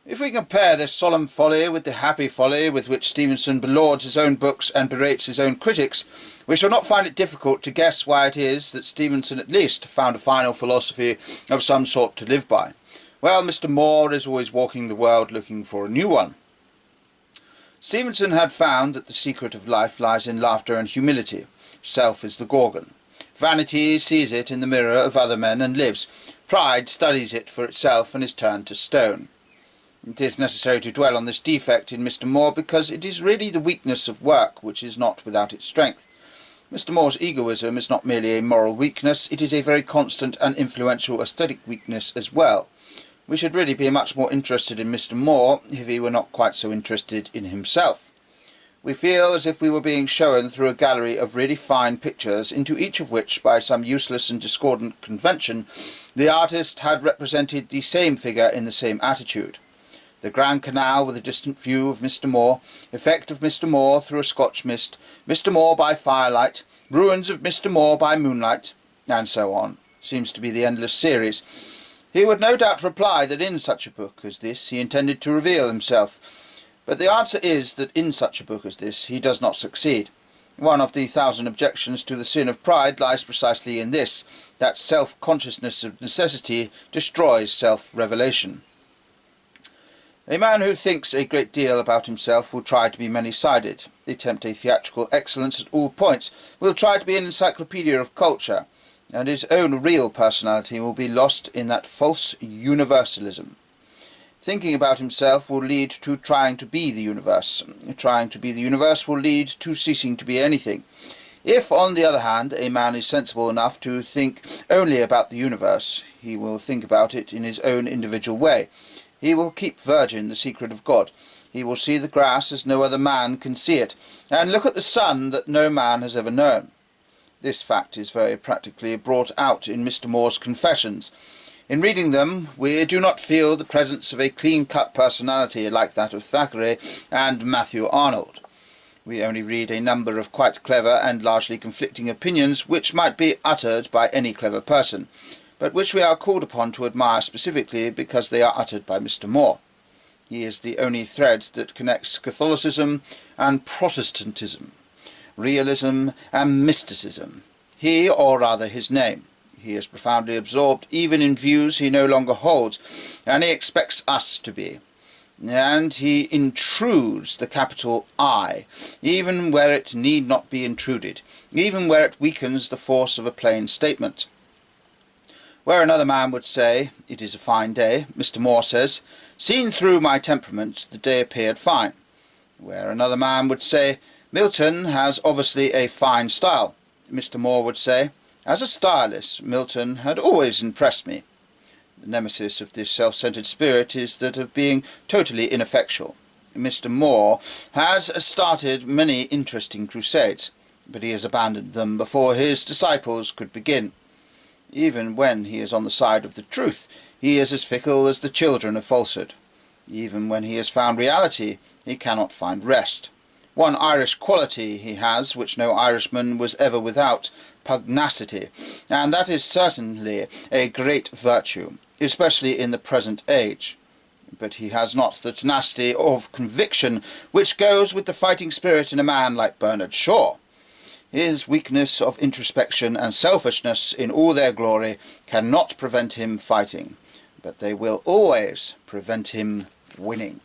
If we compare this solemn folly with the happy folly with which Stevenson belauds his own books and berates his own critics, we shall not find it difficult to guess why it is that Stevenson at least found a final philosophy of some sort to live by. Well, Mr. Moore is always walking the world looking for a new one. Stevenson had found that the secret of life lies in laughter and humility. Self is the Gorgon. Vanity sees it in the mirror of other men and lives. Pride studies it for itself and is turned to stone. It is necessary to dwell on this defect in Mr. Moore because it is really the weakness of work which is not without its strength. Mr. Moore's egoism is not merely a moral weakness, it is a very constant and influential aesthetic weakness as well. We should really be much more interested in Mr. Moore if he were not quite so interested in himself. We feel as if we were being shown through a gallery of really fine pictures, into each of which, by some useless and discordant convention, the artist had represented the same figure in the same attitude. The Grand Canal with a distant view of Mr. Moore, effect of Mr. Moore through a Scotch mist, Mr. Moore by firelight, ruins of Mr. Moore by moonlight, and so on, seems to be the endless series. He would no doubt reply that in such a book as this he intended to reveal himself, but the answer is that in such a book as this he does not succeed. One of the 1,000 objections to the sin of pride lies precisely in this, that self-consciousness of necessity destroys self-revelation. A man who thinks a great deal about himself will try to be many-sided, attempt a theatrical excellence at all points, will try to be an encyclopedia of culture, and his own real personality will be lost in that false universalism. Thinking about himself will lead to trying to be the universe. Trying to be the universe will lead to ceasing to be anything. If, on the other hand, a man is sensible enough to think only about the universe, he will think about it in his own individual way. He will keep virgin the secret of God. He will see the grass as no other man can see it, and look at the sun that no man has ever known. This fact is very practically brought out in Mr. Moore's Confessions. In reading them, we do not feel the presence of a clean-cut personality like that of Thackeray and Matthew Arnold. We only read a number of quite clever and largely conflicting opinions which might be uttered by any clever person, but which we are called upon to admire specifically because they are uttered by Mr. Moore. He is the only thread that connects Catholicism and Protestantism, realism and mysticism. He, or rather his name. He is profoundly absorbed even in views he no longer holds, and he expects us to be. And he intrudes the capital I, even where it need not be intruded, even where it weakens the force of a plain statement. Where another man would say, "It is a fine day," Mr. Moore says, "Seen through my temperament, the day appeared fine." Where another man would say, "Milton has obviously a fine style," Mr. Moore would say, "As a stylist, Milton had always impressed me." The nemesis of this self-centred spirit is that of being totally ineffectual. Mr. Moore has started many interesting crusades, but he has abandoned them before his disciples could begin. Even when he is on the side of the truth, he is as fickle as the children of falsehood. Even when he has found reality, he cannot find rest. One Irish quality he has, which no Irishman was ever without, pugnacity, and that is certainly a great virtue, especially in the present age. But he has not the tenacity of conviction which goes with the fighting spirit in a man like Bernard Shaw. His weakness of introspection and selfishness in all their glory cannot prevent him fighting, but they will always prevent him winning.